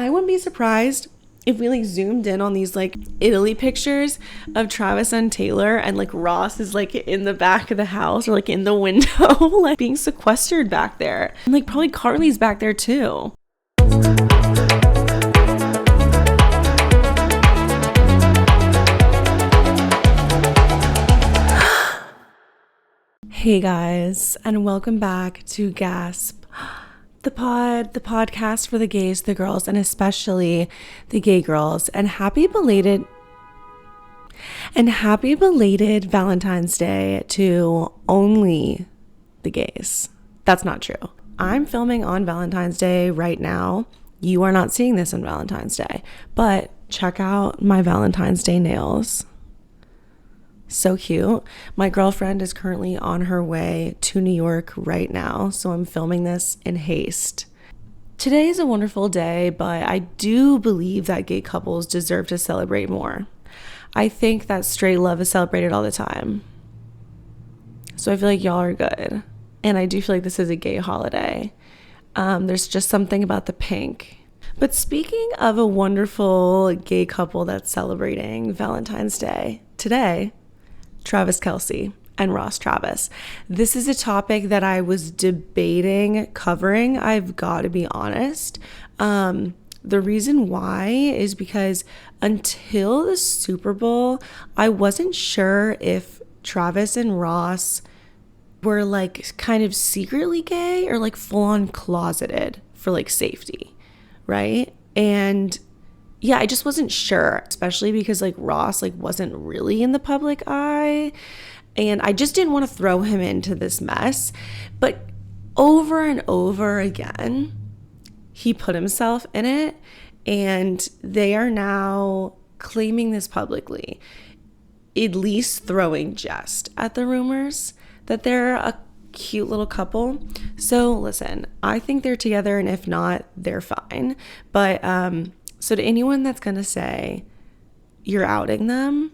I wouldn't be surprised if we like zoomed in on these like Italy pictures of Travis and Taylor, and like Ross is like in the back of the house or like in the window, like being sequestered back there. And like probably Carly's back there too. Hey guys, and welcome back to Gasp, the podcast for the gays, the girls, and especially the gay girls. And happy belated Valentine's Day to only the gays. That's not true. I'm filming on Valentine's Day right now. You are not seeing this on Valentine's Day, but check out my Valentine's Day nails. So cute. My girlfriend is currently on her way to New York right now, so I'm filming this in haste. Today is a wonderful day, but I do believe that gay couples deserve to celebrate more. I think that straight love is celebrated all the time. So I feel like y'all are good. And I do feel like this is a gay holiday. There's just something about the pink. But speaking of a wonderful gay couple that's celebrating Valentine's Day, today, Travis Kelce and Ross Travis. This is a topic that I was debating covering, I've got to be honest. The reason why is because until the Super Bowl, I wasn't sure if Travis and Ross were like kind of secretly gay or like full on closeted for like safety, right? And yeah, I just wasn't sure, especially because like Ross like wasn't really in the public eye, and I just didn't want to throw him into this mess. But over and over again, he put himself in it, and they are now claiming this publicly, at least throwing jest at the rumors that they're a cute little couple. So listen, I think they're together, and if not, they're fine. But so to anyone that's going to say you're outing them,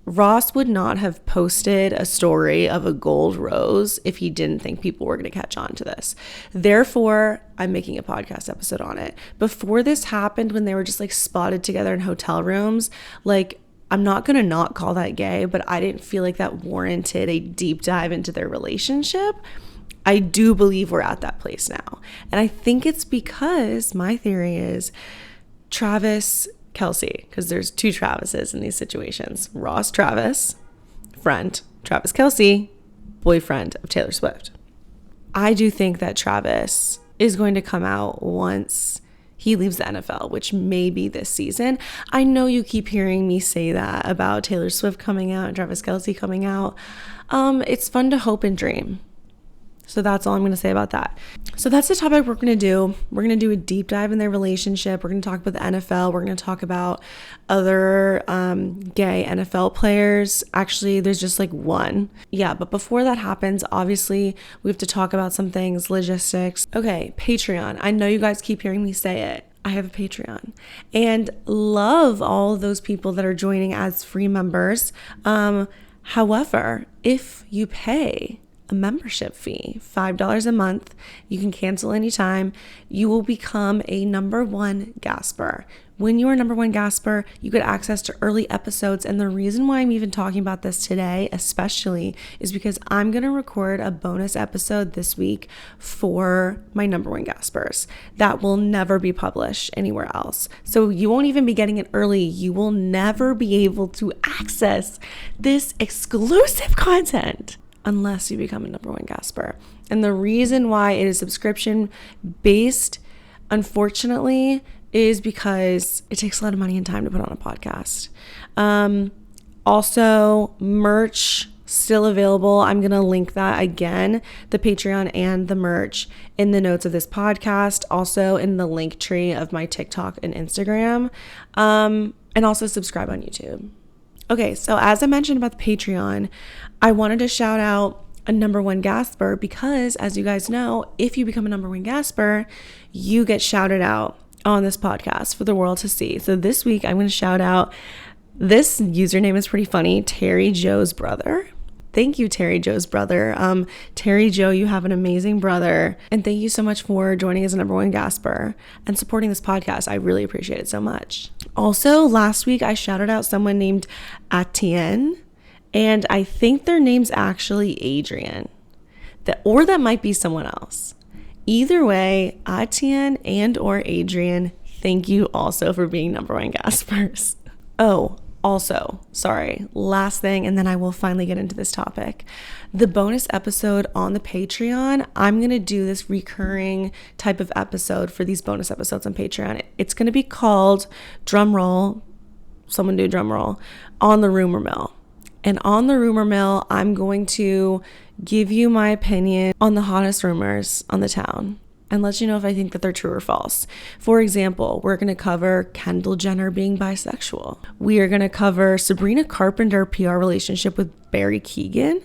Ross would not have posted a story of a gold rose if he didn't think people were going to catch on to this. Therefore, I'm making a podcast episode on it. Before this happened, when they were just like spotted together in hotel rooms, like I'm not going to not call that gay, but I didn't feel like that warranted a deep dive into their relationship. I do believe we're at that place now. And I think it's because my theory is Travis Kelce, because there's two Travises in these situations. Ross Travis, friend. Travis Kelce, boyfriend of Taylor Swift. I do think that Travis is going to come out once he leaves the NFL, which may be this season. I know you keep hearing me say that about Taylor Swift coming out and Travis Kelce coming out. It's fun to hope and dream. So that's all I'm going to say about that. So that's the topic we're going to do. We're going to do a deep dive in their relationship. We're going to talk about the NFL. We're going to talk about other gay NFL players. Actually, there's just like one. Yeah, but before that happens, obviously, we have to talk about some things, logistics. Okay, Patreon. I know you guys keep hearing me say it. I have a Patreon and love all of those people that are joining as free members. However, if you pay a membership fee, $5 a month, you can cancel anytime, you will become a number one gasper. When you're a number one gasper, you get access to early episodes. And the reason why I'm even talking about this today, especially, is because I'm going to record a bonus episode this week for my number one gaspers that will never be published anywhere else. So you won't even be getting it early. You will never be able to access this exclusive content unless you become a number one gasper. And the reason why it is subscription based, unfortunately, is because it takes a lot of money and time to put on a podcast. Also, merch still available. I'm going to link that again, the Patreon and the merch, in the notes of this podcast, also in the link tree of my TikTok and Instagram, and also subscribe on YouTube. Okay, so as I mentioned about the Patreon, I wanted to shout out a number one gasper because, as you guys know, if you become a number one gasper, you get shouted out on this podcast for the world to see. So this week, I'm going to shout out, this username is pretty funny, Terry Joe's brother. Thank you, Terry Joe's brother. Terry Joe, you have an amazing brother. And thank you so much for joining as a number one gasper and supporting this podcast. I really appreciate it so much. Also, last week I shouted out someone named Etienne, and I think their name's actually Adrian. Or that might be someone else. Either way, Etienne and or Adrian, thank you also for being number one gaspers. Oh, also, sorry, last thing, and then I will finally get into this topic. The bonus episode on the Patreon, I'm going to do this recurring type of episode for these bonus episodes on Patreon. It's going to be called, drum roll, someone do drum roll, On the Rumor Mill. And on the rumor mill, I'm going to give you my opinion on the hottest rumors on the town and let you know if I think that they're true or false. For example, we're going to cover Kendall Jenner being bisexual. We are going to cover Sabrina Carpenter PR relationship with Barry Keoghan.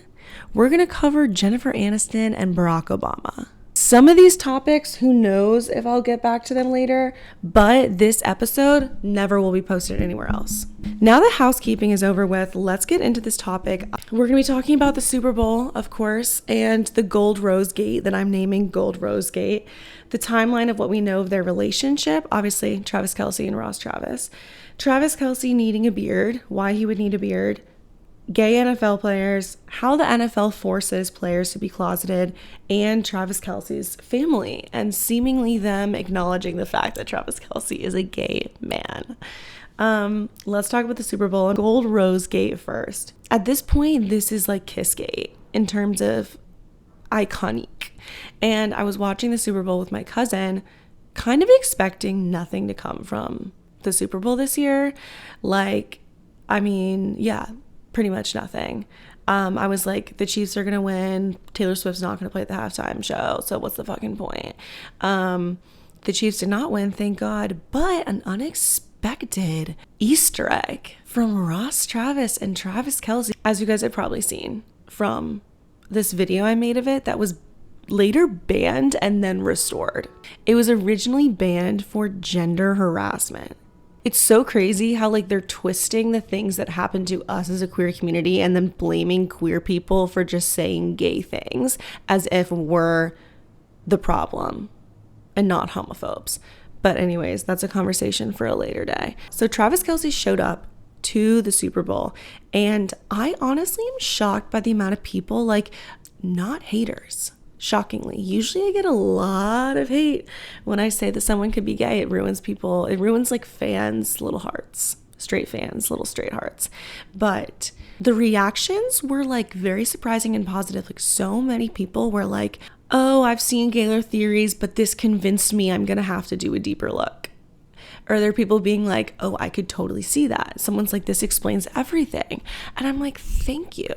We're going to cover Jennifer Aniston and Barack Obama. Some of these topics, who knows if I'll get back to them later, but this episode never will be posted anywhere else. Now that housekeeping is over with, let's get into this topic. We're going to be talking about the Super Bowl, of course, and the Gold Rose Gate that I'm naming Gold Rose Gate. The timeline of what we know of their relationship, obviously Travis Kelce and Ross Travis. Travis Kelce needing a beard, why he would need a beard. Gay NFL players, how the NFL forces players to be closeted, and Travis Kelce's family, and seemingly them acknowledging the fact that Travis Kelce is a gay man. Let's talk about the Super Bowl and Gold Rose Gate first. At this point, this is like Kissgate in terms of iconic. And I was watching the Super Bowl with my cousin, kind of expecting nothing to come from the Super Bowl this year. Pretty much nothing. I was like, the Chiefs are going to win. Taylor Swift's not going to play at the halftime show. So what's the fucking point? The Chiefs did not win, thank God. But an unexpected Easter egg from Ross Travis and Travis Kelce, as you guys have probably seen from this video I made of it that was later banned and then restored. It was originally banned for gender harassment. It's so crazy how they're twisting the things that happen to us as a queer community and then blaming queer people for just saying gay things as if we're the problem and not homophobes. But anyways, that's a conversation for a later day. So Travis Kelce showed up to the Super Bowl, and I honestly am shocked by the amount of people, not haters. Shockingly, usually I get a lot of hate when I say that someone could be gay. It ruins people. It ruins fans' little hearts, straight fans, little straight hearts. But the reactions were very surprising and positive. So many people were like, oh, I've seen Kaylor theories, but this convinced me I'm going to have to do a deeper look. Or there are people being like, oh, I could totally see that. Someone's like, this explains everything. And I'm like, thank you.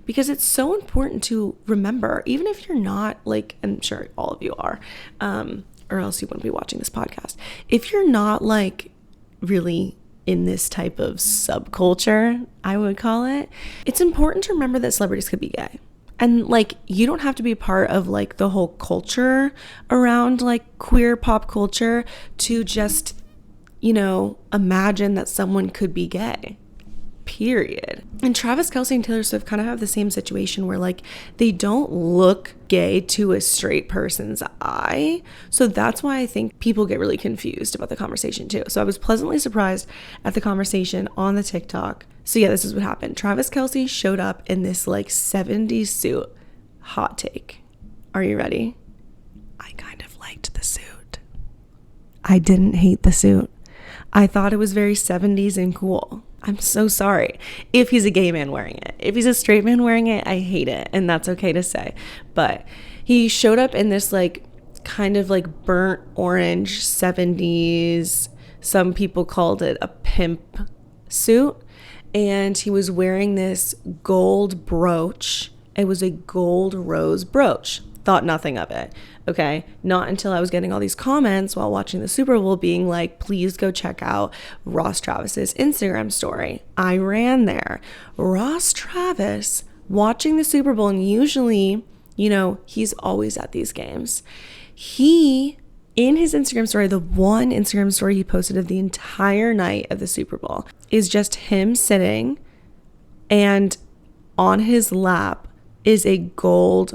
Because it's so important to remember, even if you're not I'm sure all of you are, or else you wouldn't be watching this podcast. If you're not really in this type of subculture, I would call it, it's important to remember that celebrities could be gay. And you don't have to be part of the whole culture around queer pop culture to just, imagine that someone could be gay. Period. And Travis Kelce and Taylor Swift kind of have the same situation where they don't look gay to a straight person's eye. So that's why I think people get really confused about the conversation too. So I was pleasantly surprised at the conversation on the TikTok. So yeah, this is what happened. Travis Kelce showed up in this 70s suit. Hot take. Are you ready? I kind of liked the suit. I didn't hate the suit. I thought it was very 70s and cool. I'm so sorry if he's a gay man wearing it. If he's a straight man wearing it, I hate it. And that's okay to say. But he showed up in this kind of burnt orange 70s. Some people called it a pimp suit. And he was wearing this gold brooch. It was a gold rose brooch. Thought nothing of it. Okay. Not until I was getting all these comments while watching the Super Bowl being like, please go check out Ross Travis's Instagram story. I ran there. Ross Travis watching the Super Bowl, and usually, he's always at these games. He, in his Instagram story, the one Instagram story he posted of the entire night of the Super Bowl is just him sitting and on his lap is a gold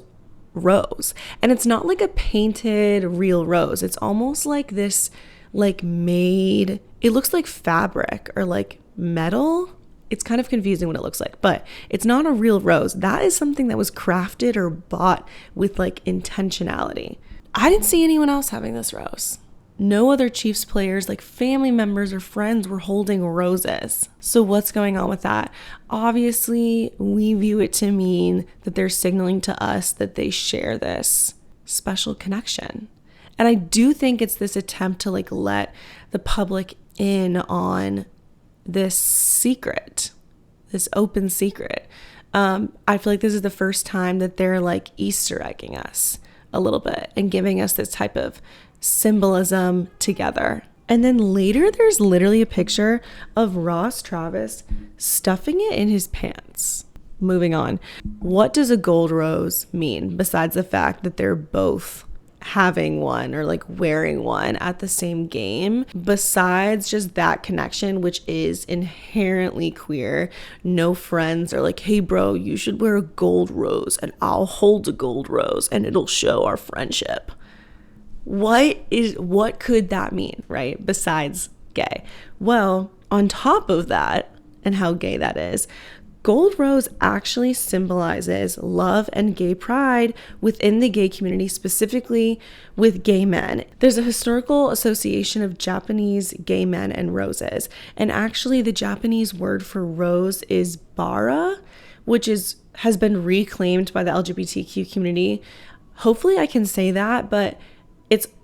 rose. And it's not like a painted real rose. It's almost like this, like made, it looks like fabric or like metal. It's kind of confusing what it looks like, but it's not a real rose. That is something that was crafted or bought with like intentionality. I didn't see anyone else having this rose. No other Chiefs players, like family members or friends, were holding roses. So what's going on with that? Obviously, we view it to mean that they're signaling to us that they share this special connection. And I do think it's this attempt to like let the public in on this secret, this open secret. I feel like this is the first time that they're like Easter egging us a little bit and giving us this type of symbolism together. And then later there's literally a picture of Travis stuffing it in his pants. Moving on. What does a gold rose mean besides the fact that they're both having one or like wearing one at the same game? Besides just that connection, which is inherently queer, no friends are like, hey bro, you should wear a gold rose and I'll hold a gold rose and it'll show our friendship. What could that mean, right? Besides gay. Well, on top of that, and how gay that is, gold rose actually symbolizes love and gay pride within the gay community, specifically with gay men. There's a historical association of Japanese gay men and roses. And actually the Japanese word for rose is bara, which has been reclaimed by the LGBTQ community. Hopefully I can say that, but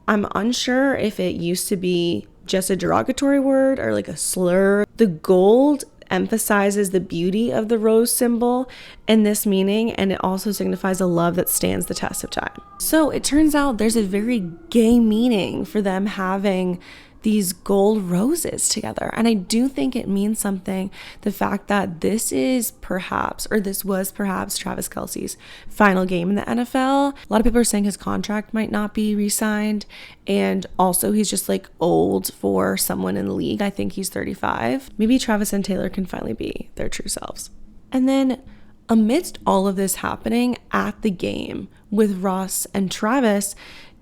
I'm unsure if it used to be just a derogatory word or like a slur. The gold emphasizes the beauty of the rose symbol and this meaning, and it also signifies a love that stands the test of time. So it turns out there's a very gay meaning for them having these gold roses together. And I do think it means something, the fact that this was perhaps Travis Kelce's final game in the NFL. A lot of people are saying his contract might not be re-signed, and also he's just like old for someone in the league. I think he's 35. Maybe Travis and Taylor can finally be their true selves. And then amidst all of this happening at the game with Ross and Travis,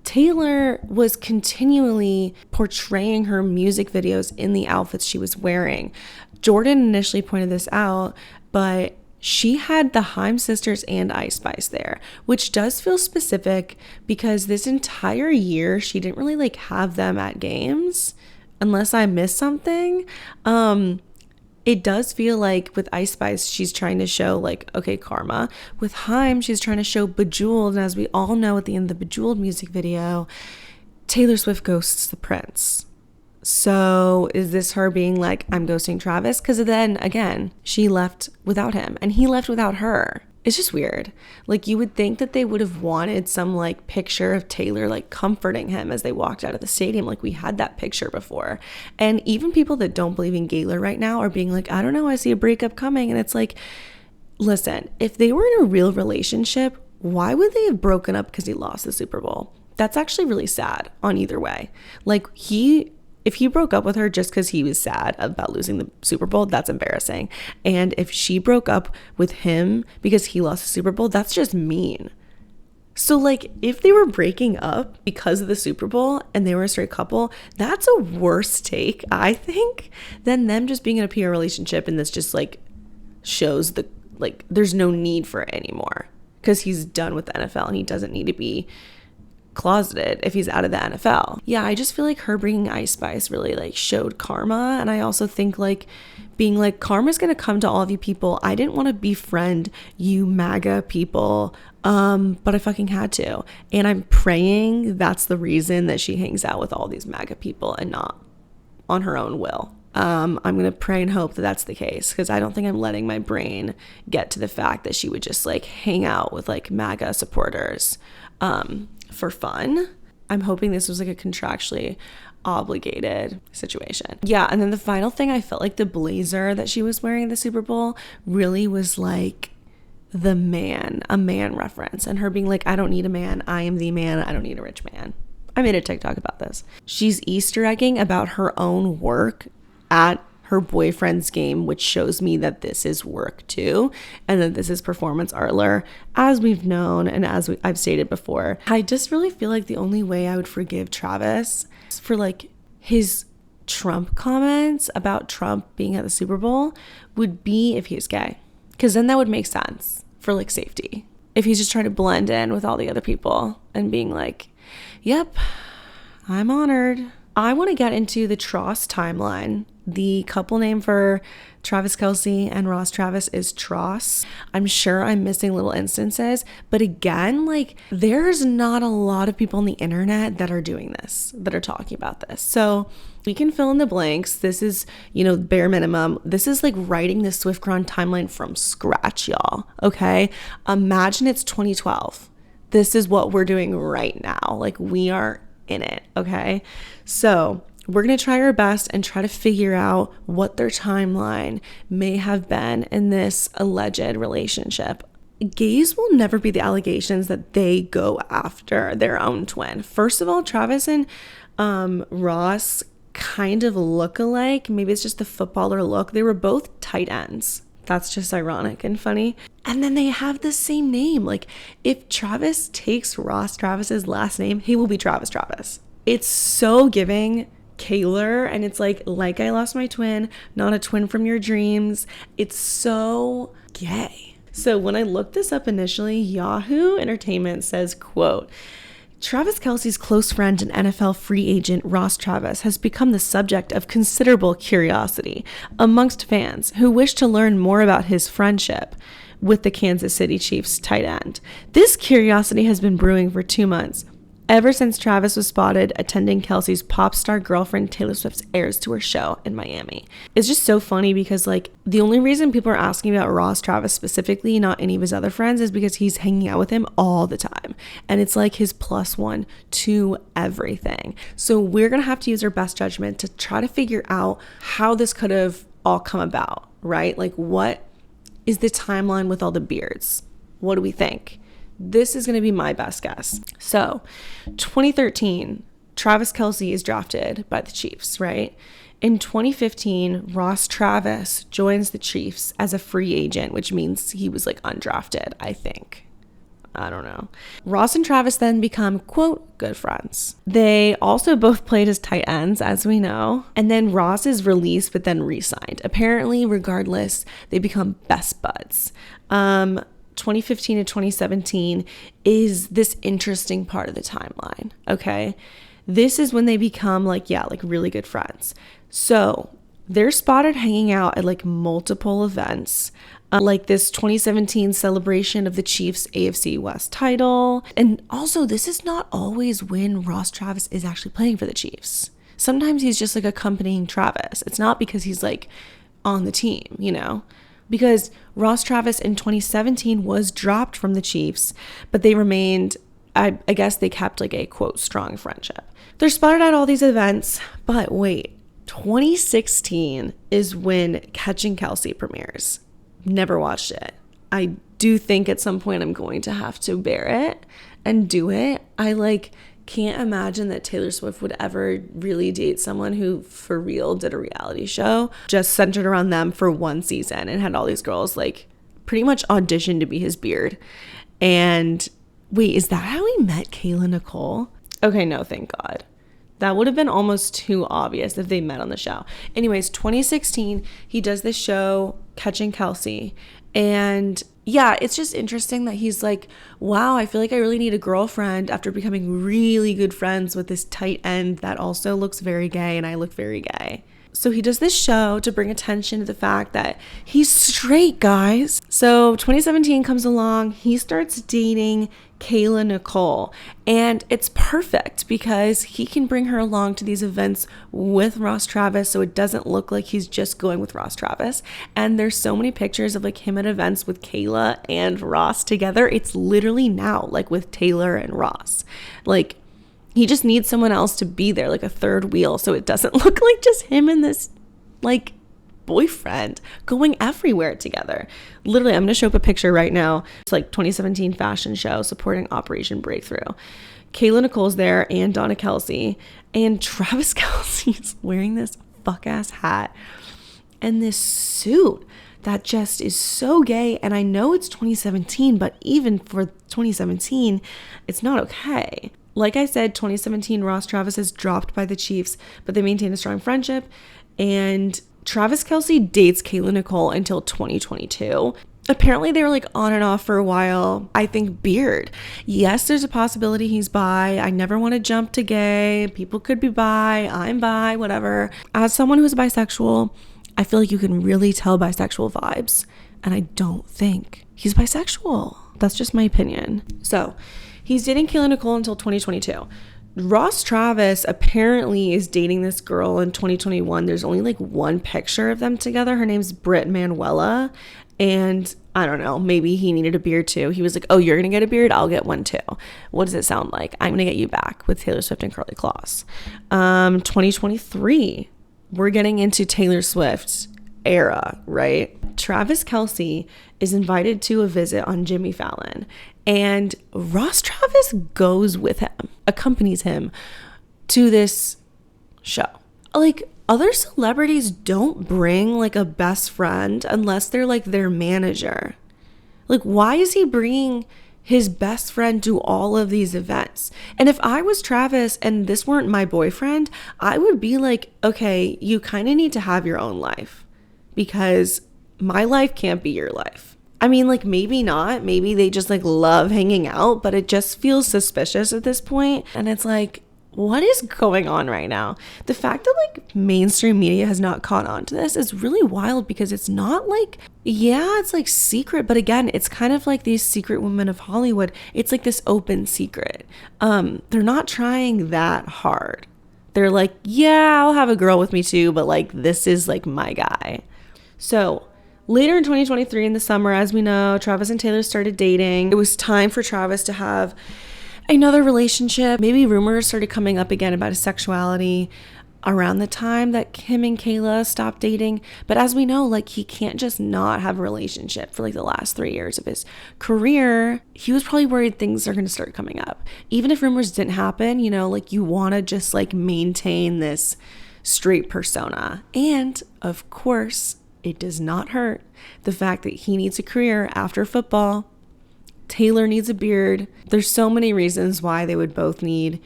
Taylor was continually portraying her music videos in the outfits she was wearing. Jordan initially pointed this out, but she had the Haim sisters and Ice Spice there, which does feel specific because this entire year she didn't really like have them at games unless I missed something. It does feel like with Ice Spice, she's trying to show like, okay, karma. With Haim, she's trying to show Bejeweled. And as we all know, at the end of the Bejeweled music video, Taylor Swift ghosts the prince. So is this her being like, I'm ghosting Travis? Because then again, she left without him and he left without her. It's just weird. Like, you would think that they would have wanted some like picture of Taylor like comforting him as they walked out of the stadium. Like, we had that picture before. And even people that don't believe in Kaylor right now are being like, I don't know, I see a breakup coming. And it's like, listen, if they were in a real relationship, why would they have broken up because he lost the Super Bowl? That's actually really sad on either way. Like, if he broke up with her just because he was sad about losing the Super Bowl, that's embarrassing. And if she broke up with him because he lost the Super Bowl, that's just mean. So like, if they were breaking up because of the Super Bowl and they were a straight couple, that's a worse take, I think, than them just being in a PR relationship and this just like shows the, like, there's no need for it anymore because he's done with the NFL and he doesn't need to be closeted if he's out of the NFL. Yeah, I just feel like her bringing Ice Spice really like showed karma. And I also think like being like, karma's gonna come to all of you people. I didn't want to befriend you MAGA people, but I fucking had to. And I'm praying that's the reason that she hangs out with all these MAGA people and not on her own will. I'm going to pray and hope that that's the case, because I don't think I'm letting my brain get to the fact that she would just like hang out with like MAGA supporters for fun. I'm hoping this was like a contractually obligated situation. Yeah, and then the final thing, I felt like the blazer that she was wearing at the Super Bowl really was like a man reference, and her being like, I don't need a man, I am the man, I don't need a rich man. I made a TikTok about this. She's Easter egging about her own work at her boyfriend's game, which shows me that this is work too, and that this is performance art, as we've known and as I've stated before. I just really feel like the only way I would forgive Travis for like his Trump comments about Trump being at the Super Bowl would be if he was gay, because then that would make sense for like safety. If he's just trying to blend in with all the other people and being like, yep, I'm honored. I want to get into the Tross timeline. The couple name for Travis Kelce and Ross Travis is Tross. I'm sure I'm missing little instances, but again, like there's not a lot of people on the internet that are doing this, that are talking about this. So we can fill in the blanks. This is, bare minimum. This is like writing the SwiftGrond timeline from scratch, y'all. Okay. Imagine it's 2012. This is what we're doing right now. Like we are in it. Okay. So we're going to try our best and try to figure out what their timeline may have been in this alleged relationship. Gays will never be the allegations that they go after their own twin. First of all, Travis and Ross kind of look alike. Maybe it's just the footballer look. They were both tight ends. That's just ironic and funny. And then they have the same name. Like if Travis takes Ross Travis's last name, he will be Travis Travis. It's so giving Kaylor, and it's like I lost my twin, not a twin from your dreams. It's so gay. So when I looked this up initially, Yahoo Entertainment says, quote, Travis Kelce's close friend and NFL free agent Ross Travis has become the subject of considerable curiosity amongst fans who wish to learn more about his friendship with the Kansas City Chiefs tight end. This curiosity has been brewing for 2 months, ever since Travis was spotted attending Kelce's pop star girlfriend Taylor Swift's Eras Tour show in Miami. It's just so funny because like the only reason people are asking about Ross Travis specifically, not any of his other friends, is because he's hanging out with him all the time. And it's like his +1 to everything. So we're going to have to use our best judgment to try to figure out how this could have all come about, right? Like what is the timeline with all the beards? What do we think? This is going to be my best guess. So 2013, Travis Kelce is drafted by the Chiefs, right? In 2015, Ross Travis joins the Chiefs as a free agent, which means he was like undrafted, I think. I don't know. Ross and Travis then become, quote, good friends. They also both played as tight ends, as we know. And then Ross is released, but then re-signed. Apparently, regardless, they become best buds. 2015 to 2017 is this interesting part of the timeline, okay? This is when they become like really good friends. So they're spotted hanging out at like multiple events, like this 2017 celebration of the Chiefs AFC West title. And also, this is not always when Ross Travis is actually playing for the Chiefs. Sometimes he's just like accompanying Travis. It's not because he's like on the team, because Ross Travis in 2017 was dropped from the Chiefs, but they remained, I guess they kept like a, quote, strong friendship. They're spotted at all these events, but wait, 2016 is when Catching Kelce premieres. Never watched it. I do think at some point I'm going to have to bear it and do it. I can't imagine that Taylor Swift would ever really date someone who for real did a reality show just centered around them for one season and had all these girls like pretty much audition to be his beard. And wait, is that how he met Kaylor Nicole? Okay, no, thank God. That would have been almost too obvious if they met on the show. Anyways, 2016, he does this show, Catching Kelce. And yeah, it's just interesting that he's like, wow, I feel like I really need a girlfriend after becoming really good friends with this tight end that also looks very gay and I look very gay. So he does this show to bring attention to the fact that he's straight, guys. So 2017 comes along, he starts dating Kaylor Nicole, and it's perfect because he can bring her along to these events with Ross Travis, so it doesn't look like he's just going with Ross Travis. And there's so many pictures of like him at events with Kayla and Ross together. It's literally now like with Taylor and Ross. Like he just needs someone else to be there, like a third wheel, so it doesn't look like just him and this like boyfriend going everywhere together. Literally, I'm going to show up a picture right now. It's like 2017 fashion show supporting Operation Breakthrough. Kaylor Nicole's there and Donna Kelce, and Travis Kelce's wearing this fuck ass hat. and this suit that just is so gay. And I know it's 2017, but even for 2017, it's not okay. Like I said, 2017, Ross Travis is dropped by the Chiefs, but they maintain a strong friendship. And Travis Kelce dates Kaylor Nicole until 2022. Apparently they were like on and off for a while. I think beard. Yes, there's a possibility he's bi. I never want to jump to gay. People could be bi. I'm bi, whatever. As someone who's bisexual, I feel like you can really tell bisexual vibes. And I don't think he's bisexual. That's just my opinion. So he's dating Kaylor Nicole until 2022. Ross Travis apparently is dating this girl in 2021. There's only like one picture of them together. Her name's Britt Manuela. And I don't know, maybe he needed a beard too. He was like, oh, you're going to get a beard? I'll get one too. What does it sound like? I'm going to get you back with Taylor Swift and Curly Claws. 2023, we're getting into Taylor Swift's era, right? Travis Kelce is invited to a visit on Jimmy Fallon. And Ross Travis goes with him, accompanies him to this show. Like, other celebrities don't bring like a best friend unless they're like their manager. Like, why is he bringing his best friend to all of these events? And if I was Travis and this weren't my boyfriend, I would be like, okay, you kind of need to have your own life because my life can't be your life. I mean, like, maybe not. Maybe they just like love hanging out, but it just feels suspicious at this point. And it's like, what is going on right now? The fact that like mainstream media has not caught on to this is really wild because it's not like, yeah, it's like secret, but again, it's kind of like these secret women of Hollywood. It's like this open secret. They're not trying that hard. They're like, yeah, I'll have a girl with me too, but like this is like my guy. So later in 2023 in the summer, as we know, Travis and Taylor started dating. It was time for Travis to have another relationship. Maybe rumors started coming up again about his sexuality around the time that him and Kayla stopped dating. But as we know, like, he can't just not have a relationship for like the last 3 years of his career. He was probably worried things are going to start coming up. Even if rumors didn't happen, you know, like you want to just like maintain this straight persona. And of course, it does not hurt the fact that he needs a career after football. Taylor needs a beard. There's so many reasons why they would both need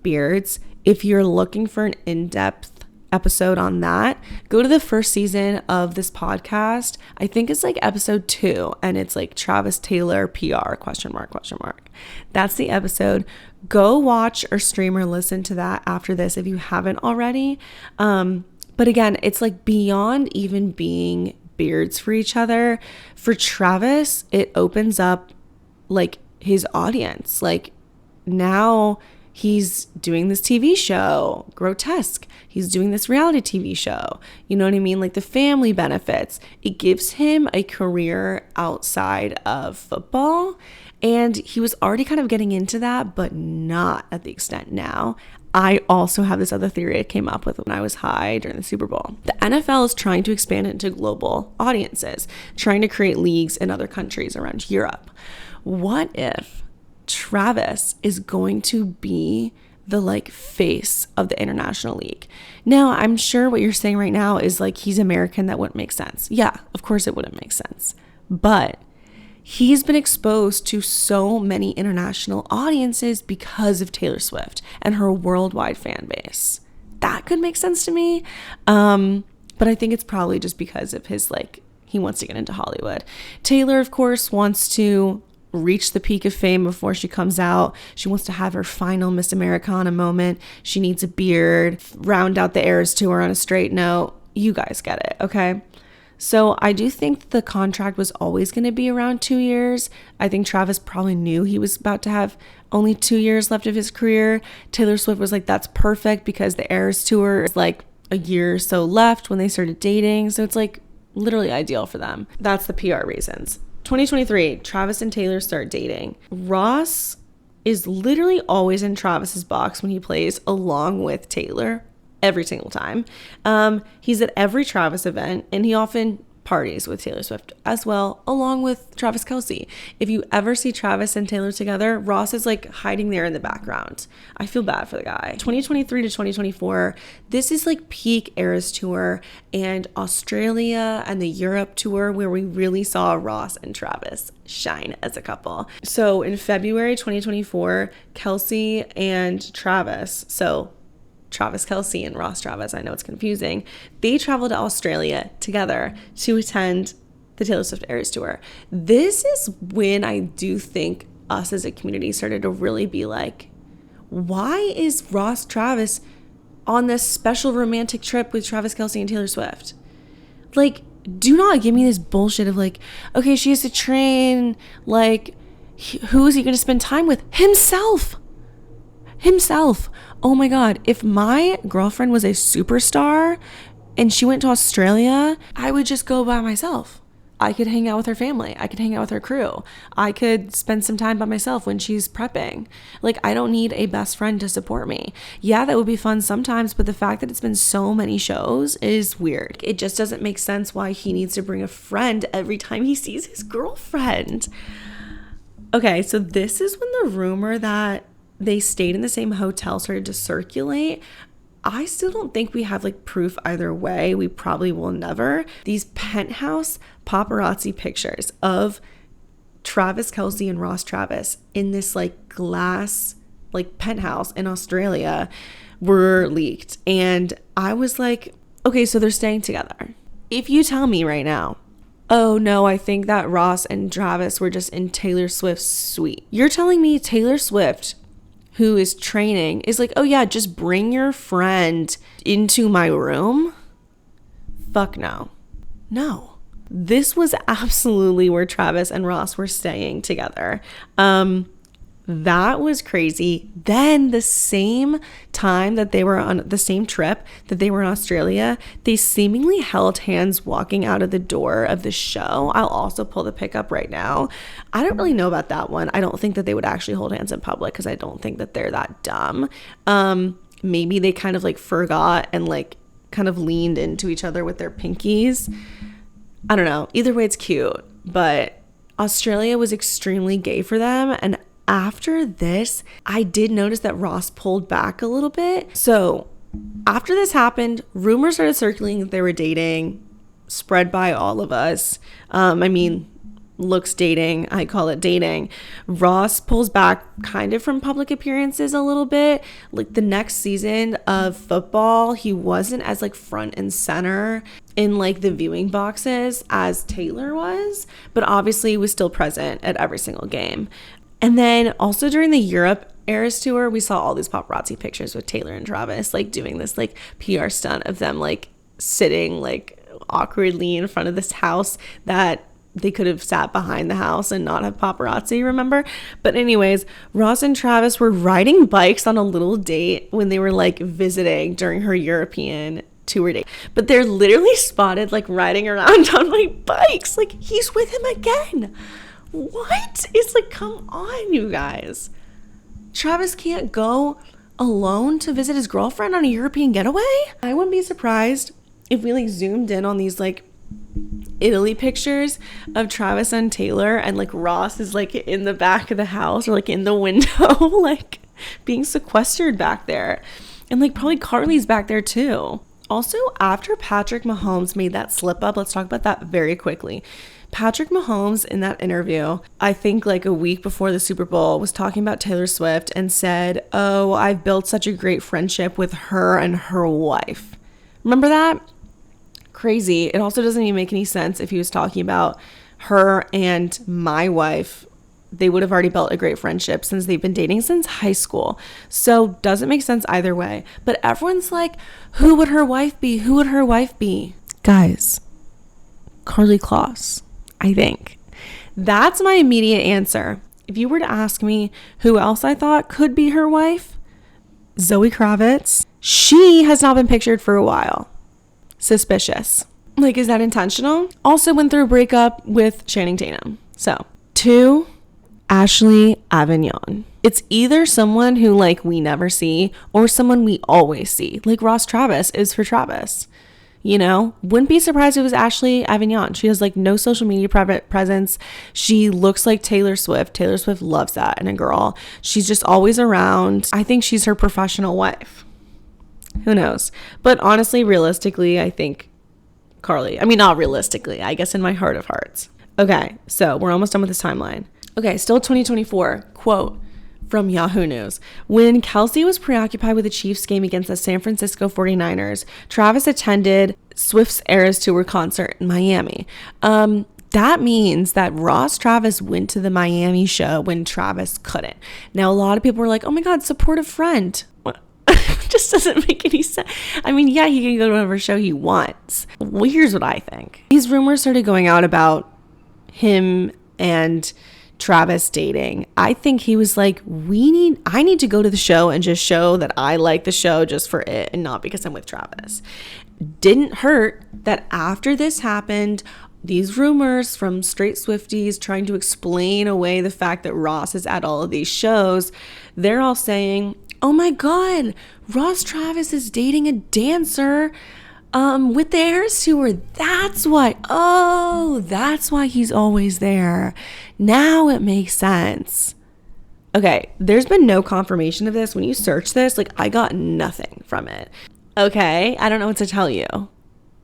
beards. If you're looking for an in-depth episode on that, go to the first season of this podcast. I think it's like episode 2 and it's like Travis Taylor PR ? That's the episode. Go watch or stream or listen to that after this if you haven't already. But again, it's like beyond even being beards for each other. For Travis, it opens up like his audience. Like now he's doing this TV show, Grotesque. He's doing this reality TV show. You know what I mean? Like the family benefits. It gives him a career outside of football. And he was already kind of getting into that, but not at the extent now. I also have this other theory I came up with when I was high during the Super Bowl. The NFL is trying to expand into global audiences, trying to create leagues in other countries around Europe. What if Travis is going to be the like face of the international league? Now, I'm sure what you're saying right now is like he's American. That wouldn't make sense. Yeah, of course it wouldn't make sense. But he's been exposed to so many international audiences because of Taylor Swift and her worldwide fan base. That could make sense to me. But I think it's probably just because of his like, he wants to get into Hollywood. Taylor, of course, wants to reach the peak of fame before she comes out. She wants to have her final Miss Americana moment. She needs a beard, round out the Eras tour on a straight note. You guys get it, okay? So I do think the contract was always going to be around 2 years. I think Travis probably knew he was about to have only 2 years left of his career. Taylor Swift was like, that's perfect because the Eras tour is like a year or so left when they started dating. So it's like literally ideal for them. That's the PR reasons. 2023, Travis and Taylor start dating. Ross is literally always in Travis's box when he plays along with Taylor every single time. He's at every Travis event and he often parties with Taylor Swift as well, along with Travis Kelce. If you ever see Travis and Taylor together, Ross is like hiding there in the background. I feel bad for the guy. 2023 to 2024, this is like peak Eras tour and Australia and the Europe tour where we really saw Ross and Travis shine as a couple. So in February 2024, Kelce and Travis, so Travis Kelce and Ross Travis, I know it's confusing, they traveled to Australia together to attend the Taylor Swift Eras tour. This is when I do think us as a community started to really be like, why is Ross Travis on this special romantic trip with Travis Kelce and Taylor Swift? Like, do not give me this bullshit of like, okay, she has to train, like, who is he going to spend time with? Himself. Oh my God, if my girlfriend was a superstar and she went to Australia, I would just go by myself. I could hang out with her family. I could hang out with her crew. I could spend some time by myself when she's prepping. Like, I don't need a best friend to support me. Yeah, that would be fun sometimes, but the fact that it's been so many shows is weird. It just doesn't make sense why he needs to bring a friend every time he sees his girlfriend. Okay, so this is when the rumor that they stayed in the same hotel started to circulate. I still don't think we have like proof either way. We probably will never. These penthouse paparazzi pictures of Travis Kelce and Ross Travis in this like glass like penthouse in Australia were leaked. And I was like, okay, so they're staying together. If you tell me right now, oh no, I think that Ross and Travis were just in Taylor Swift's suite. You're telling me Taylor Swift, who is training, is like, oh yeah, just bring your friend into my room? Fuck no. No. This was absolutely where Travis and Ross were staying together. That was crazy. Then the same time that they were on the same trip that they were in Australia, they seemingly held hands walking out of the door of the show. I'll also pull the pic up right now. I don't really know about that one. I don't think that they would actually hold hands in public because I don't think that they're that dumb. Maybe they kind of like forgot and like kind of leaned into each other with their pinkies. I don't know. Either way, it's cute. But Australia was extremely gay for them. And after this, I did notice that Ross pulled back a little bit. So after this happened, rumors started circulating that they were dating, spread by all of us. Looks dating, I call it dating. Ross pulls back kind of from public appearances a little bit. Like the next season of football, he wasn't as like front and center in like the viewing boxes as Taylor was, but obviously was still present at every single game. And then also during the Europe Eras tour, we saw all these paparazzi pictures with Taylor and Travis, like doing this like PR stunt of them like sitting like awkwardly in front of this house that they could have sat behind the house and not have paparazzi, remember? But anyways, Ross and Travis were riding bikes on a little date when they were like visiting during her European tour date. But they're literally spotted like riding around on my bikes. Like, he's with him again. What? It's like, come on, you guys. Travis can't go alone to visit his girlfriend on a European getaway? I wouldn't be surprised if we like zoomed in on these like Italy pictures of Travis and Taylor and like Ross is like in the back of the house or like in the window like being sequestered back there. And like probably Carly's back there too. Also, after Patrick Mahomes made that slip up, let's talk about that very quickly. Patrick Mahomes in that interview, I think like a week before the Super Bowl, was talking about Taylor Swift and said, oh, I've built such a great friendship with her and her wife. Remember that? Crazy. It also doesn't even make any sense if he was talking about her and my wife. They would have already built a great friendship since they've been dating since high school. So doesn't make sense either way. But everyone's like, who would her wife be? Who would her wife be? Guys, Karlie Kloss, I think. That's my immediate answer. If you were to ask me who else I thought could be her wife, Zoe Kravitz. She has not been pictured for a while. Suspicious. Like, is that intentional? Also went through a breakup with Channing Tatum. So, 2, Ashley Avignon. It's either someone who like we never see or someone we always see. Like Ross Travis is for Travis. You know, wouldn't be surprised if it was Ashley Avignon. She has like no social media presence. She looks like Taylor Swift. Taylor Swift loves that in a girl. She's just always around. I think she's her professional wife. Who knows? But honestly, realistically, I think Carly. I mean, not realistically, I guess in my heart of hearts. Okay, so we're almost done with this timeline. Okay, still 2024. Quote from Yahoo News. When Kelce was preoccupied with the Chiefs game against the San Francisco 49ers, Travis attended Swift's Eras Tour concert in Miami. That means that Ross Travis went to the Miami show when Travis couldn't. Now, a lot of people were like, oh my God, support a friend. Just doesn't make any sense. I mean, yeah, he can go to whatever show he wants. Well, here's what I think. These rumors started going out about him and Travis dating. I think he was like, I need to go to the show and just show that I like the show just for it and not because I'm with Travis. Didn't hurt that after this happened, these rumors from straight Swifties trying to explain away the fact that Ross is at all of these shows, they're all saying, oh my God, Ross Travis is dating a dancer with the Eras Tour. That's why he's always there. Now it makes sense. Okay, there's been no confirmation of this. When you search this, like, I got nothing from it. Okay, I don't know what to tell you.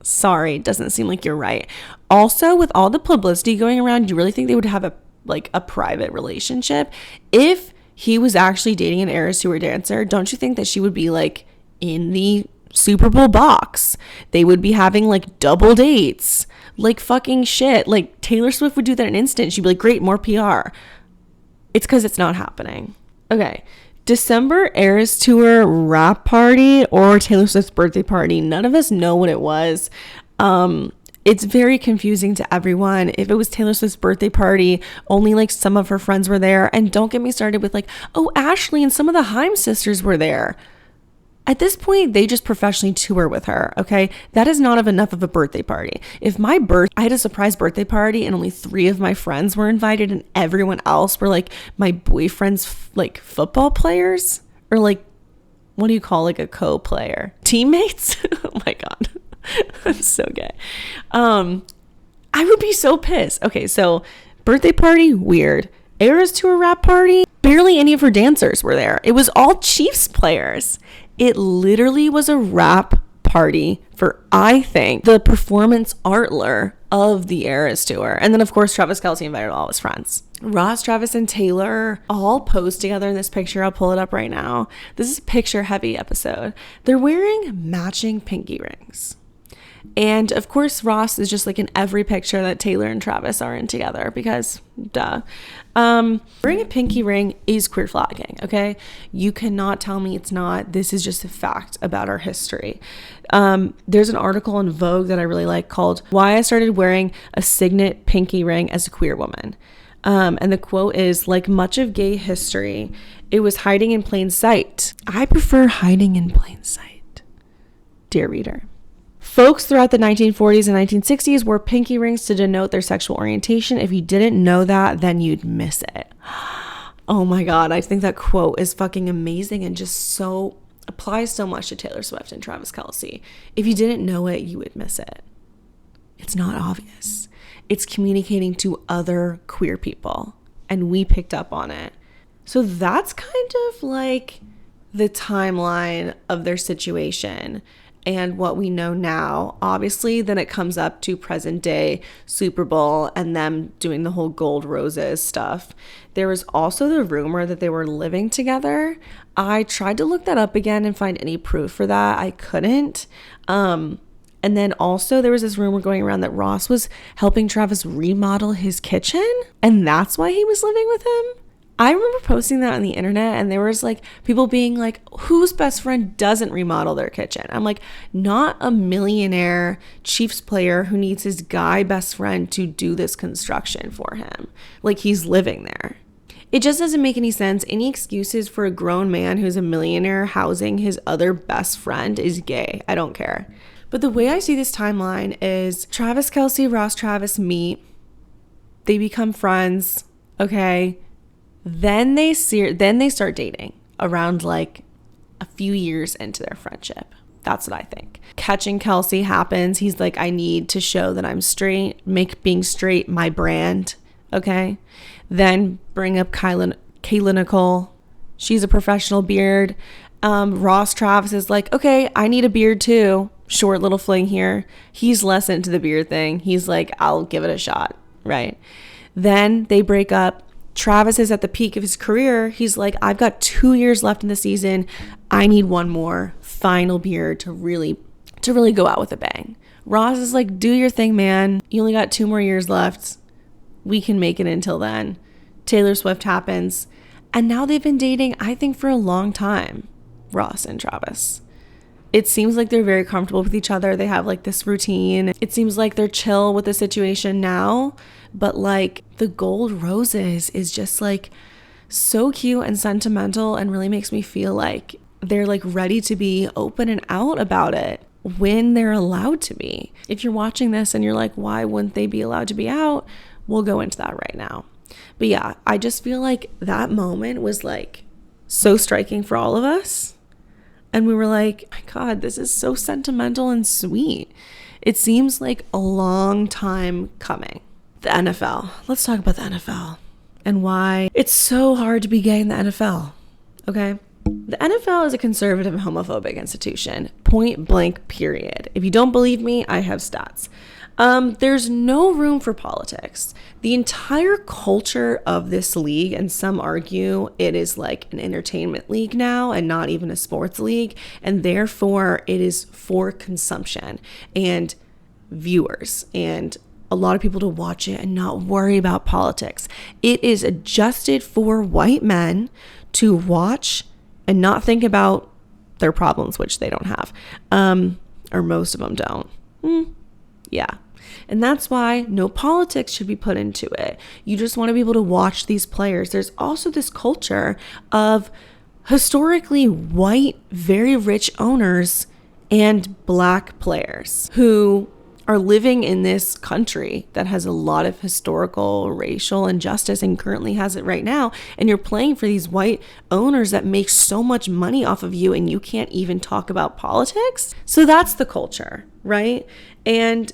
Sorry, doesn't seem like you're right. Also, with all the publicity going around, you really think they would have a private relationship? If he was actually dating an Eras Tour dancer, don't you think that she would be like in the Super Bowl box? They would be having like double dates, like fucking shit. Like Taylor Swift would do that in an instant. She'd be like, great, more PR. It's because it's not happening. Okay. December Eras Tour wrap party or Taylor Swift's birthday party. None of us know what it was. It's very confusing to everyone. If it was Taylor Swift's birthday party, only like some of her friends were there. And don't get me started with like, oh, Ashley and some of the Haim sisters were there. At this point, they just professionally tour with her, okay? That is not enough of a birthday party. If I had a surprise birthday party and only 3 of my friends were invited and everyone else were like my boyfriend's like football players or like, what do you call like a co-player? Teammates? Oh my God. I'm so gay. I would be so pissed. Okay, so birthday party, weird. Eras Tour wrap party, barely any of her dancers were there. It was all Chiefs players. It literally was a wrap party for, I think, the performance artler of the Eras Tour. And then, of course, Travis Kelce invited all his friends. Ross, Travis, and Taylor all posed together in this picture. I'll pull it up right now. This is a picture-heavy episode. They're wearing matching pinky rings. And of course, Ross is just like in every picture that Taylor and Travis are in together because duh. Wearing a pinky ring is queer flagging, okay? You cannot tell me it's not. This is just a fact about our history. There's an article in Vogue that I really like called Why I Started Wearing a Signet Pinky Ring as a Queer Woman. And the quote is, like much of gay history, it was hiding in plain sight. I prefer hiding in plain sight, dear reader. Folks throughout the 1940s and 1960s wore pinky rings to denote their sexual orientation. If you didn't know that, then you'd miss it. Oh my God, I think that quote is fucking amazing and just so applies so much to Taylor Swift and Travis Kelce. If you didn't know it, you would miss it. It's not obvious. It's communicating to other queer people, and we picked up on it. So that's kind of like the timeline of their situation. And what we know now, obviously, then it comes up to present day Super Bowl and them doing the whole gold roses stuff. There was also the rumor that they were living together. I tried to look that up again and find any proof for that. I couldn't. And then also there was this rumor going around that Ross was helping Travis remodel his kitchen. And that's why he was living with him. I remember posting that on the internet and there was like people being like, whose best friend doesn't remodel their kitchen? I'm like, not a millionaire Chiefs player who needs his guy best friend to do this construction for him. Like he's living there. It just doesn't make any sense. Any excuses for a grown man who's a millionaire housing his other best friend is gay. I don't care. But the way I see this timeline is Travis Kelce, Ross Travis meet. They become friends. Okay. Then they start dating around like a few years into their friendship. That's what I think. Catching Kelce happens. He's like, I need to show that I'm straight, make being straight my brand. Okay. Then bring up Kaylor Nicole. She's a professional beard. Ross Travis is like, okay, I need a beard too. Short little fling here. He's less into the beard thing. He's like, I'll give it a shot. Right. Then they break up. Travis is at the peak of his career. He's like, I've got 2 years left in the season. I need one more final beard to really go out with a bang. Ross is like, do your thing, man. You only got 2 more years left. We can make it until then. Taylor Swift happens. And now they've been dating, I think, for a long time, Ross and Travis. It seems like they're very comfortable with each other. They have like this routine. It seems like they're chill with the situation now. But like the gold roses is just like so cute and sentimental and really makes me feel like they're like ready to be open and out about it when they're allowed to be. If you're watching this and you're like, why wouldn't they be allowed to be out? We'll go into that right now. But yeah, I just feel like that moment was like so striking for all of us. And we were like, my God, this is so sentimental and sweet. It seems like a long time coming. The NFL. Let's talk about the NFL and why it's so hard to be gay in the NFL. Okay. The NFL is a conservative and homophobic institution. Point blank, period. If you don't believe me, I have stats. There's no room for politics. The entire culture of this league, and some argue it is like an entertainment league now and not even a sports league, and therefore it is for consumption and viewers and a lot of people to watch it and not worry about politics. It is adjusted for white men to watch and not think about their problems, which they don't have, or most of them don't. Yeah. And that's why no politics should be put into it. You just want to be able to watch these players. There's also this culture of historically white, very rich owners and black players who are living in this country that has a lot of historical racial injustice and currently has it right now. And you're playing for these white owners that make so much money off of you and you can't even talk about politics. So that's the culture, right? And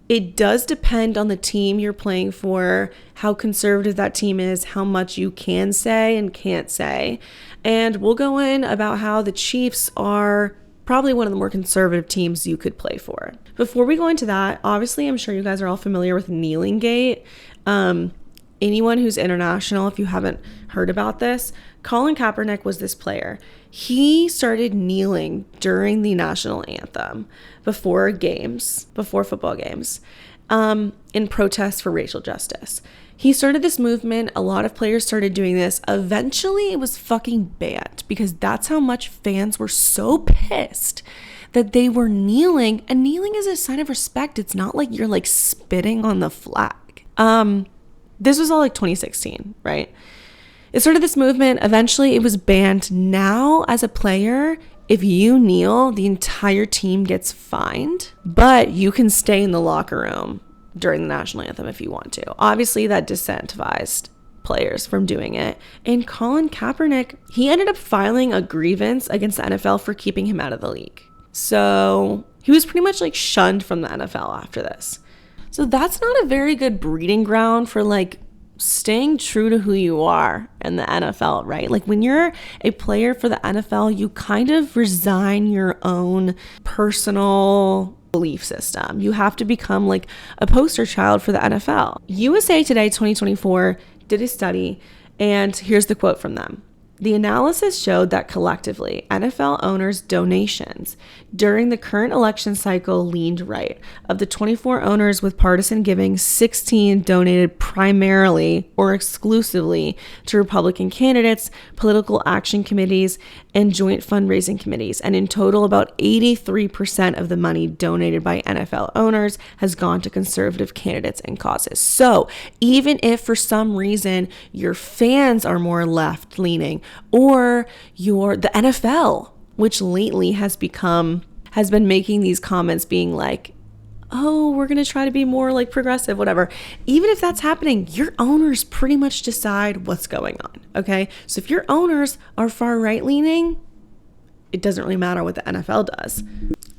it does depend on the team you're playing for, how conservative that team is, how much you can say and can't say. And we'll go in about how the Chiefs are probably one of the more conservative teams you could play for. Before we go into that, obviously, I'm sure you guys are all familiar with Kneeling Gate. Anyone who's international, if you haven't heard about this, Colin Kaepernick was this player. He started kneeling during the national anthem before football games, in protest for racial justice. He started this movement. A lot of players started doing this. Eventually, it was fucking banned because that's how much fans were so pissed that they were kneeling. And kneeling is a sign of respect. It's not like you're like spitting on the flag. This was all like 2016, right? It started this movement. Eventually, it was banned. Now, as a player, if you kneel, the entire team gets fined, but you can stay in the locker room during the national anthem if you want to. Obviously, that disincentivized players from doing it. And Colin Kaepernick, he ended up filing a grievance against the NFL for keeping him out of the league. So he was pretty much like shunned from the NFL after this. So that's not a very good breeding ground for like staying true to who you are in the NFL, right? Like when you're a player for the NFL, you kind of resign your own personal belief system. You have to become like a poster child for the NFL. USA Today 2024 did a study, and here's the quote from them. The analysis showed that collectively, NFL owners' donations during the current election cycle leaned right. Of the 24 owners with partisan giving, 16 donated primarily or exclusively to Republican candidates, political action committees, and joint fundraising committees. And in total, about 83% of the money donated by NFL owners has gone to conservative candidates and causes. So even if for some reason your fans are more left-leaning, or the NFL, which lately has been making these comments being like, oh, we're going to try to be more like progressive, whatever. Even if that's happening, your owners pretty much decide what's going on. Okay. So if your owners are far right leaning, it doesn't really matter what the NFL does.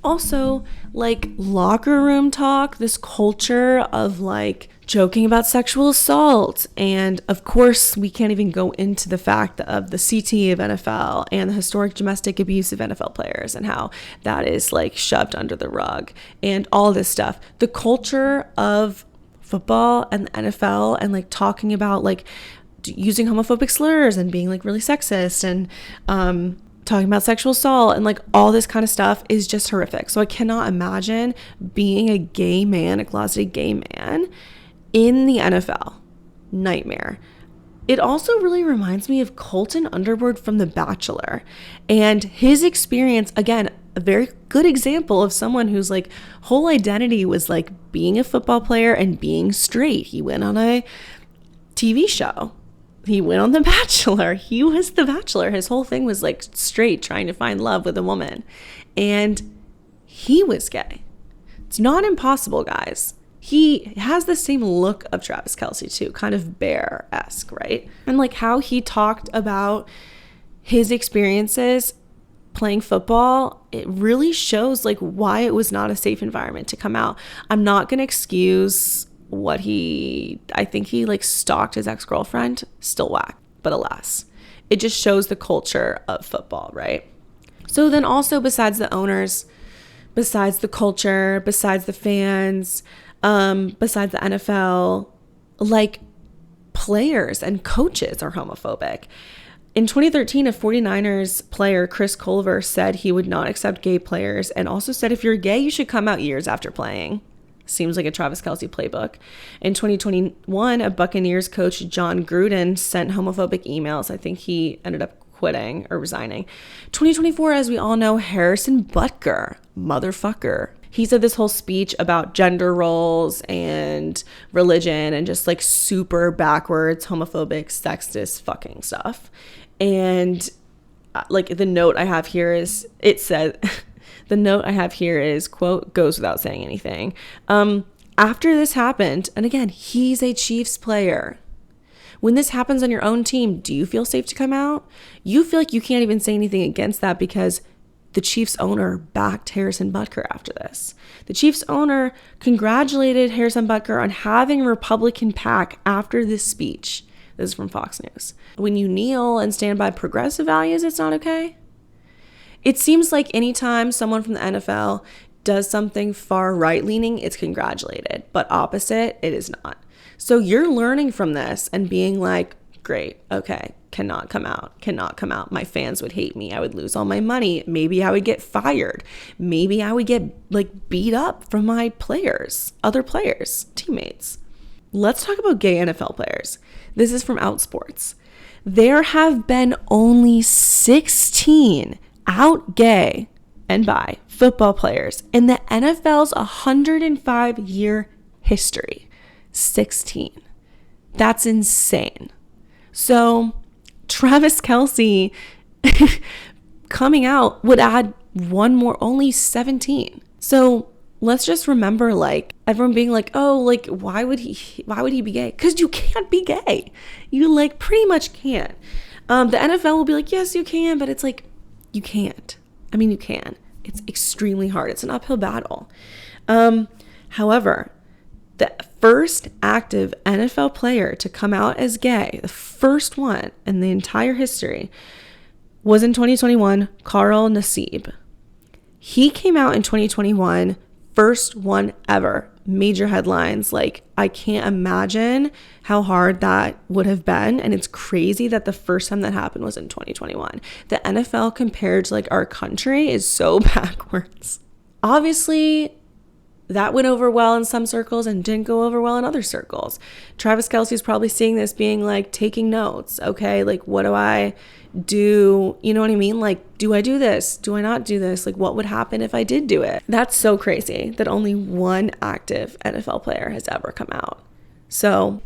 Also, like locker room talk, this culture of like joking about sexual assault. And of course, we can't even go into the fact of the CT of NFL and the historic domestic abuse of NFL players and how that is like shoved under the rug and all this stuff. The culture of football and the NFL and like talking about like using homophobic slurs and being like really sexist and talking about sexual assault and like all this kind of stuff is just horrific. So I cannot imagine being a gay man, a closeted gay man in the NFL. Nightmare. It also really reminds me of Colton Underwood from The Bachelor and his experience. Again, a very good example of someone whose like whole identity was like being a football player and being straight. He went on a TV show. He went on The Bachelor. He was The Bachelor. His whole thing was like straight, trying to find love with a woman. And he was gay. It's not impossible, guys. He has the same look of Travis Kelce too, kind of bear-esque, right? And like how he talked about his experiences playing football, it really shows like why it was not a safe environment to come out. I'm not going to excuse what I think he like stalked his ex-girlfriend, still whack, but alas, it just shows the culture of football, right? So then also besides the owners, besides the culture, besides the fans, besides the NFL, like players and coaches are homophobic. In 2013, a 49ers player, Chris Culver, said he would not accept gay players and also said if you're gay, you should come out years after playing. Seems like a Travis Kelce playbook. In 2021, a Buccaneers coach, John Gruden, sent homophobic emails. I think he ended up quitting or resigning. 2024, as we all know, Harrison Butker, motherfucker. He said this whole speech about gender roles and religion and just like super backwards, homophobic, sexist fucking stuff. And like the note I have here is, it said... The note I have here is, quote, goes without saying anything. After this happened, and again, he's a Chiefs player. When this happens on your own team, do you feel safe to come out? You feel like you can't even say anything against that because the Chiefs owner backed Harrison Butker after this. The Chiefs owner congratulated Harrison Butker on having a Republican PAC after this speech. This is from Fox News. When you kneel and stand by progressive values, it's not okay. It seems like anytime someone from the NFL does something far right-leaning, it's congratulated, but opposite, it is not. So you're learning from this and being like, great, okay, cannot come out. My fans would hate me. I would lose all my money. Maybe I would get fired. Maybe I would get like beat up from my players, other players, teammates. Let's talk about gay NFL players. This is from Outsports. There have been only 16 out gay and bi football players in the NFL's 105-year history. 16. That's insane. So Travis Kelce coming out would add one more, only 17. So let's just remember like everyone being like, oh, like why would he be gay? Because you can't be gay. You like pretty much can't. The NFL will be like, yes, you can, but it's like, you can't. I mean, you can. It's extremely hard. It's an uphill battle. However, the first active NFL player to come out as gay, the first one in the entire history, was in 2021, Carl Nassib. He came out in 2021, first one ever. Major headlines. Like, I can't imagine how hard that would have been. And it's crazy that the first time that happened was in 2021. The NFL compared to like our country is so backwards. Obviously, that went over well in some circles and didn't go over well in other circles. Travis Kelce's probably seeing this being like taking notes. Okay, like what do I do? You know what I mean? Like, do I do this? Do I not do this? Like, what would happen if I did do it? That's so crazy that only one active NFL player has ever come out. So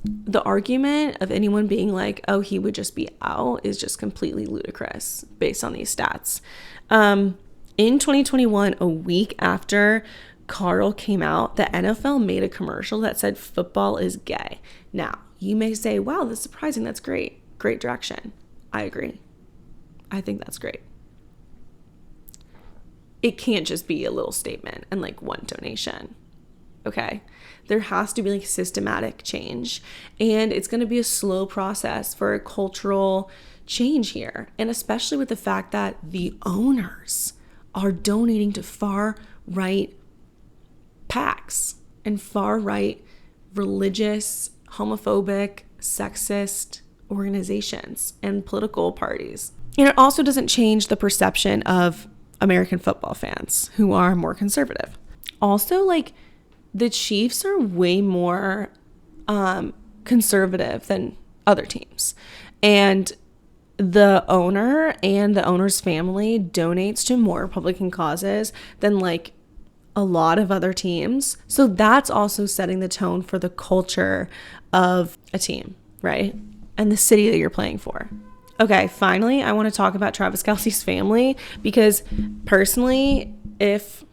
the argument of anyone being like, oh, he would just be out is just completely ludicrous based on these stats. In 2021, a week after Carl came out, the NFL made a commercial that said football is gay. Now, you may say, wow, that's surprising. That's great. Great direction. I agree. I think that's great. it can't just be a little statement and like one donation. Okay. There has to be like systematic change, and it's going to be a slow process for a cultural change here. And especially with the fact that the owners are donating to far right PACs and far right religious, homophobic, sexist organizations and political parties. And it also doesn't change the perception of American football fans who are more conservative. Also, like, the Chiefs are way more conservative than other teams. And the owner and the owner's family donates to more Republican causes than like a lot of other teams. So that's also setting the tone for the culture of a team, right? And the city that you're playing for. Okay, finally, I want to talk about Travis Kelce's family, because personally, this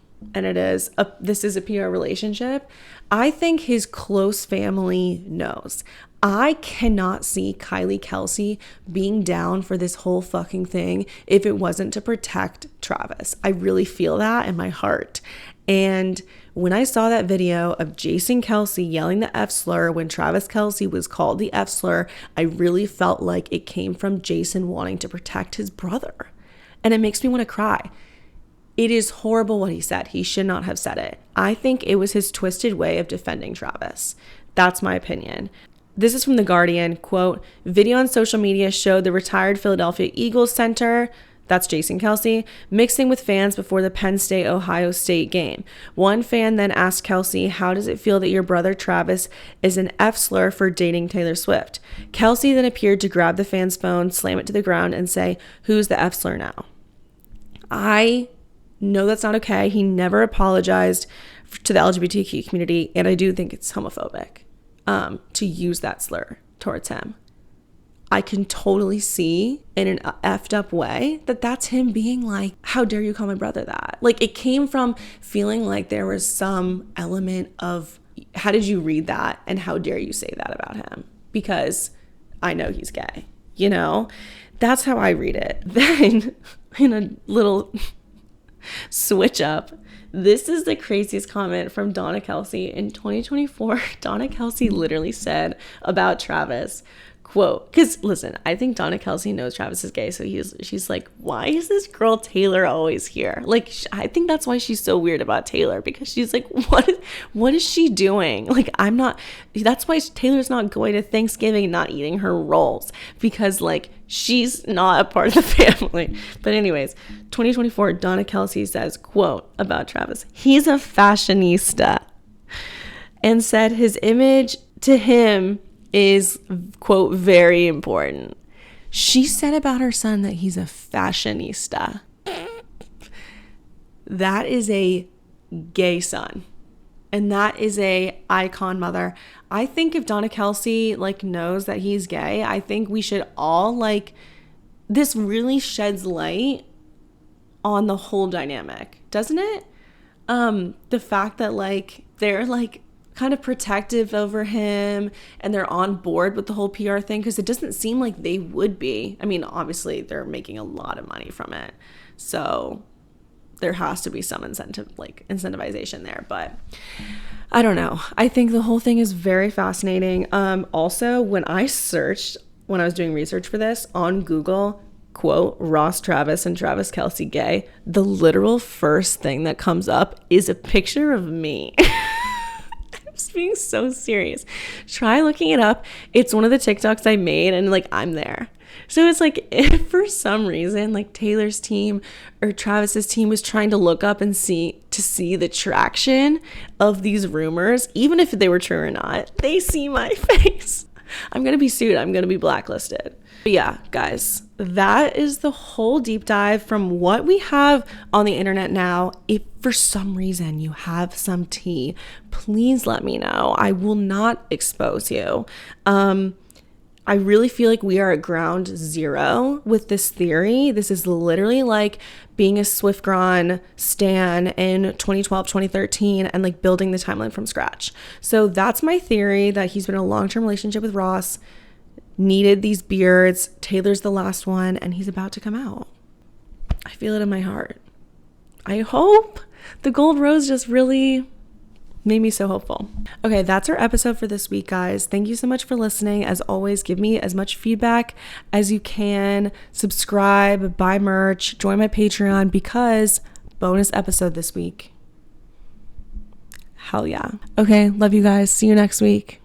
is a PR relationship, I think his close family knows. I cannot see Kylie Kelce being down for this whole fucking thing if it wasn't to protect Travis. I really feel that in my heart. And when I saw that video of Jason Kelce yelling the F slur when Travis Kelce was called the F slur, I really felt like it came from Jason wanting to protect his brother. And it makes me want to cry. It is horrible what he said. He should not have said it. I think it was his twisted way of defending Travis. That's my opinion. This is from The Guardian, quote, video on social media showed the retired Philadelphia Eagles center, that's Jason Kelce, mixing with fans before the Penn State-Ohio State game. One fan then asked Kelce, how does it feel that your brother Travis is an F slur for dating Taylor Swift? Kelce then appeared to grab the fan's phone, slam it to the ground, and say, who's the F slur now? I know that's not okay. He never apologized to the LGBTQ community, and I do think it's homophobic to use that slur towards him. I can totally see in an effed up way that that's him being like, how dare you call my brother that? Like, it came from feeling like there was some element of, how did you read that? And how dare you say that about him? Because I know he's gay, you know? That's how I read it. Then in a little switch up, this is the craziest comment from Donna Kelce. In 2024, Donna Kelce literally said about Travis, quote, because listen, I think Donna Kelce knows Travis is gay, so she's like, why is this girl Taylor always here? Like, I think that's why she's so weird about Taylor, because she's like, what is she doing? Like, that's why Taylor's not going to Thanksgiving, not eating her rolls, because like, she's not a part of the family. But anyways, 2024, Donna Kelce says, quote, about Travis, he's a fashionista, and said his image to him is, quote, very important. She said about her son that he's a fashionista. That is a gay son. And that is a icon mother. I think if Donna Kelce like knows that he's gay, I think we should all like, this really sheds light on the whole dynamic, doesn't it? The fact that like they're like kind of protective over him and they're on board with the whole PR thing, because it doesn't seem like they would be. I mean, obviously they're making a lot of money from it, so there has to be some incentivization there, but I don't know. I think the whole thing is very fascinating. Also, when I was doing research for this on Google, quote, Ross Travis and Travis Kelce gay, the literal first thing that comes up is a picture of me. Just being so serious. Try looking it up. It's one of the TikToks I made, and like, I'm there. So it's like, if for some reason like Taylor's team or Travis's team was trying to look up and see the traction of these rumors, even if they were true or not, they see my face, I'm gonna be sued. I'm gonna be blacklisted. But yeah, guys, that is the whole deep dive from what we have on the internet now. If for some reason you have some tea, please let me know. I will not expose you. I really feel like we are at ground zero with this theory. This is literally like being a Swiftgron stan in 2012, 2013, and like building the timeline from scratch. So that's my theory, that he's been in a long-term relationship with Ross, needed these beards. Taylor's the last one, and he's about to come out. I feel it in my heart. I hope. The gold rose just really made me so hopeful. Okay, that's our episode for this week, guys. Thank you so much for listening. As always, give me as much feedback as you can. Subscribe, buy merch, join my Patreon, because bonus episode this week. Hell yeah. Okay, love you guys. See you next week.